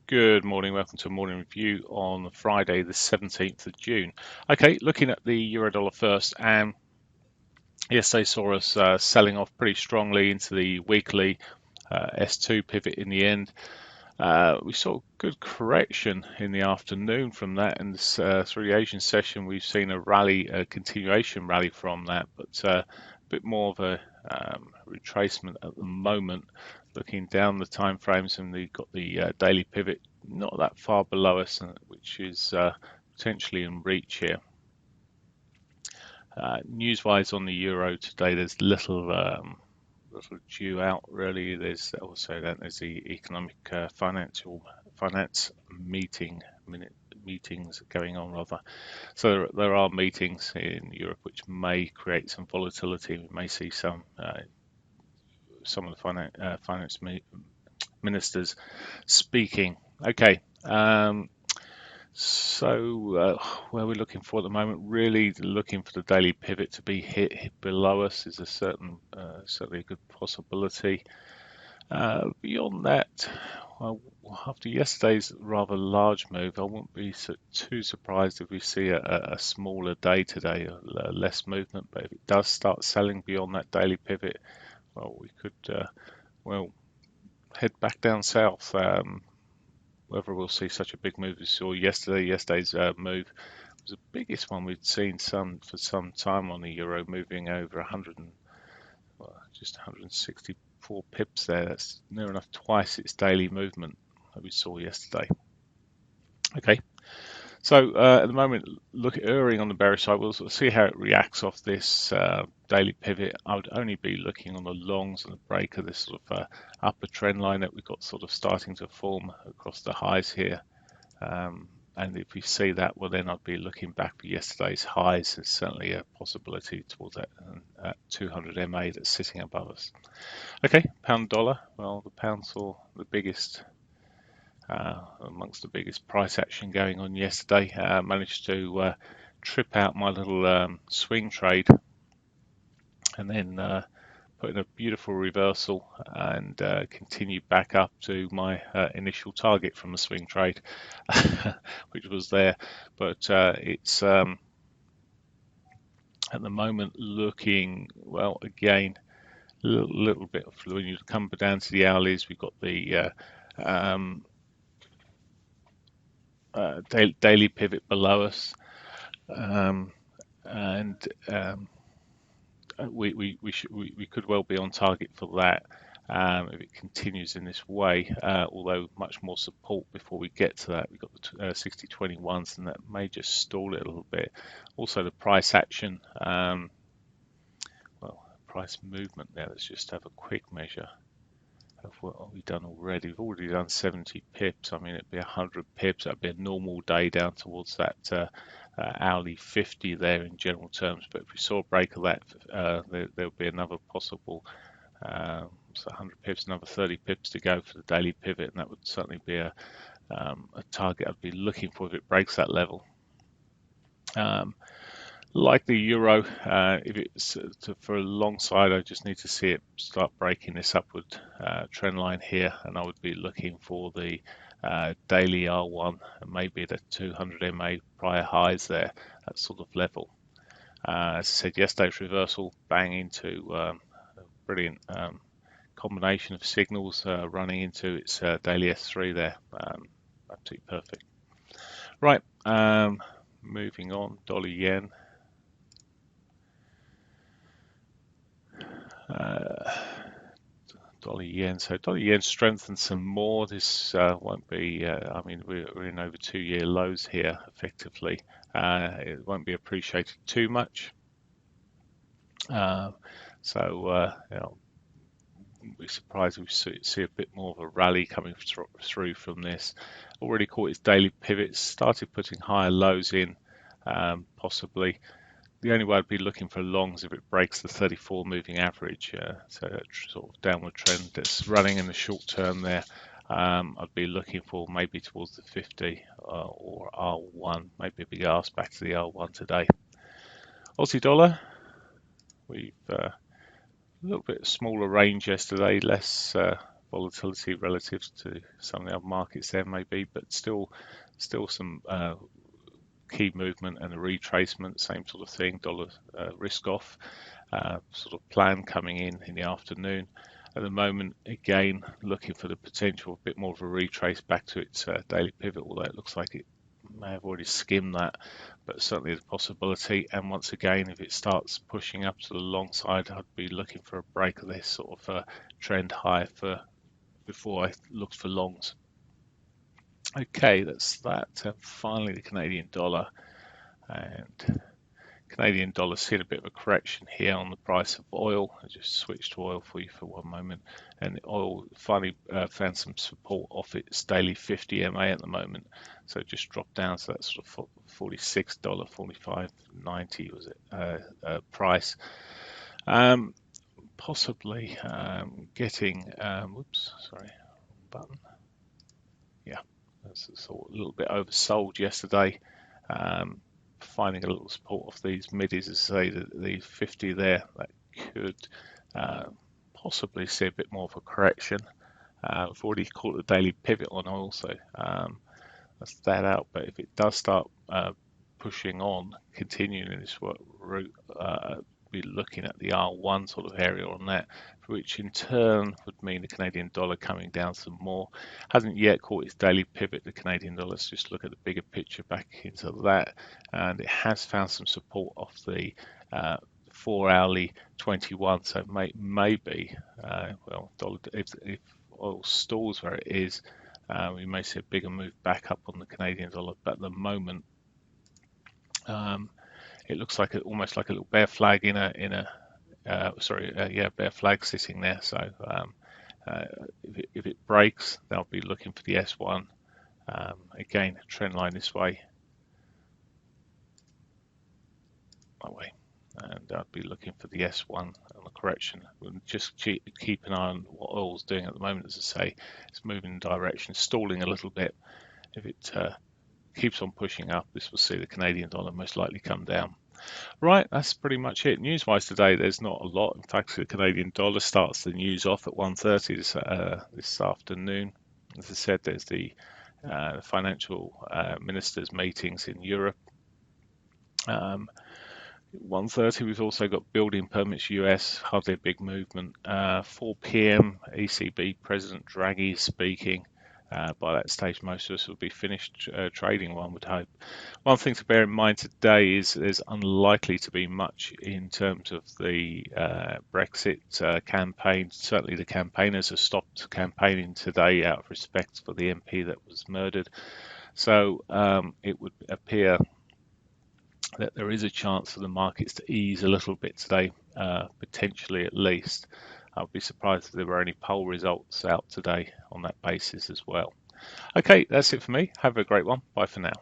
Good morning, welcome to a morning review on Friday, the 17th of June. Okay, looking at the euro dollar first, and yes, they saw us selling off pretty strongly into the weekly S2 pivot in the end. We saw good correction in the afternoon from that, and through the Asian session, we've seen a rally, a continuation rally from that, but a bit more of a retracement at the moment. Looking down the time frames, and we've got the daily pivot not that far below us, which is potentially in reach here. News-wise on the euro today, there's little due out really. There's also there's the economic finance meetings going on rather. So there are meetings in Europe which may create some volatility. We may see some of the finance ministers speaking. Okay. So where we're looking for at the moment, really looking for the daily pivot to be hit below us is a certainly a good possibility. Beyond that, well, after yesterday's rather large move, I wouldn't be too surprised if we see a smaller day today, less movement. But if it does start selling beyond that daily pivot, well, we could head back down south. Whether we'll see such a big move as we saw yesterday. Yesterday's move was the biggest one we'd seen for some time on the euro, moving over 100 just 164 pips there. That's near enough twice its daily movement that we saw yesterday. Okay, so at the moment, look at erring on the bearish side. We'll sort of see how it reacts off this daily pivot. I would only be looking on the longs and the break of this sort of upper trend line that we've got sort of starting to form across the highs here. And if we see that, well, then I'd be looking back for yesterday's highs. There's certainly a possibility towards that 200 MA that's sitting above us. Okay, pound dollar. Well, the pound saw the biggest amongst the biggest price action going on yesterday. Managed to trip out my little swing trade and then put in a beautiful reversal and continue back up to my initial target from the swing trade, which was there. But it's at the moment looking, well, again, a little bit of, when you come down to the hourlies, we've got the daily pivot below us, and we could well be on target for that if it continues in this way, although much more support before we get to that. We've got the 60-21s, and that may just stall it a little bit. Also the price action, price movement there. Let's just have a quick measure of what we've done already. We've already done 70 pips. I mean, it'd be 100 pips. That'd be a normal day down towards that hourly 50 there in general terms. But if we saw a break of that, there'll be another possible, so 100 pips, another 30 pips to go for the daily pivot, and that would certainly be a target I'd be looking for if it breaks that level. Like the euro, if it's for a long side, I just need to see it start breaking this upward trend line here, and I would be looking for the daily R1 and maybe the 200 MA prior highs there, that sort of level. As I said, yesterday's reversal bang into a brilliant combination of signals running into its daily S3 there. Absolutely perfect. Right, moving on, dollar yen. Dollar yen. So dollar yen strengthened some more. This won't be. I mean, we're in over 2-year lows here, effectively. It won't be appreciated too much. So wouldn't be surprised if we see a bit more of a rally coming through from this. Already caught its daily pivots. Started putting higher lows in, possibly. The only way I'd be looking for longs if it breaks the 34 moving average, so that sort of downward trend that's running in the short term there. I'd be looking for maybe towards the 50 or R1, maybe a big ask back to the R1 today. Aussie dollar, we've a little bit smaller range yesterday, less volatility relative to some of the other markets there maybe, but still some key movement and a retracement, same sort of thing, dollar risk off sort of plan coming in the afternoon. At the moment, again, looking for the potential of a bit more of a retrace back to its daily pivot, although it looks like it may have already skimmed that, but certainly the possibility. And once again, if it starts pushing up to the long side, I'd be looking for a break of this sort of trend high before I looked for longs. Okay, that's that. Finally, the Canadian dollar. And Canadian dollar's seen a bit of a correction here on the price of oil. I just switched to oil for you for one moment. And oil finally found some support off its daily 50 MA at the moment. So it just dropped down to that sort of $46, 45.90 was it, price. Possibly getting, whoops, sorry, button. Yeah, that's sort of a little bit oversold yesterday. Finding a little support off these middies, as I say, the 50 there, that could possibly see a bit more of a correction. I've already caught the daily pivot on oil, so that's that out. But if it does start pushing on, continuing in this route, be looking at the R1 sort of area on that, which in turn would mean the Canadian dollar coming down some more. Hasn't yet caught its daily pivot, the Canadian dollar. Let's just look at the bigger picture back into that, and it has found some support off the 4-hourly 21. So maybe, well, dollar, if oil stalls where it is, we may see a bigger move back up on the Canadian dollar. But at the moment, it looks like almost like a little bear flag bear flag sitting there. So if it breaks, they'll be looking for the S1. Again, trend line this way, that way, and I'd be looking for the S1 on the correction. We'll just keep an eye on what oil's doing at the moment. As I say, it's moving in direction, stalling a little bit. If it keeps on pushing up, this will see the Canadian dollar most likely come down. Right, that's pretty much it. News-wise today, there's not a lot. In fact, the Canadian dollar starts the news off at 1:30 this afternoon. As I said, there's the financial ministers' meetings in Europe. 1:30, we've also got building permits US, hardly a big movement. 4 p.m, ECB President Draghi speaking. By that stage, most of us will be finished trading, one would hope. One thing to bear in mind today is there's unlikely to be much in terms of the Brexit campaign. Certainly the campaigners have stopped campaigning today out of respect for the MP that was murdered. So it would appear that there is a chance for the markets to ease a little bit today, potentially at least. I would be surprised if there were any poll results out today on that basis as well. Okay, that's it for me. Have a great one. Bye for now.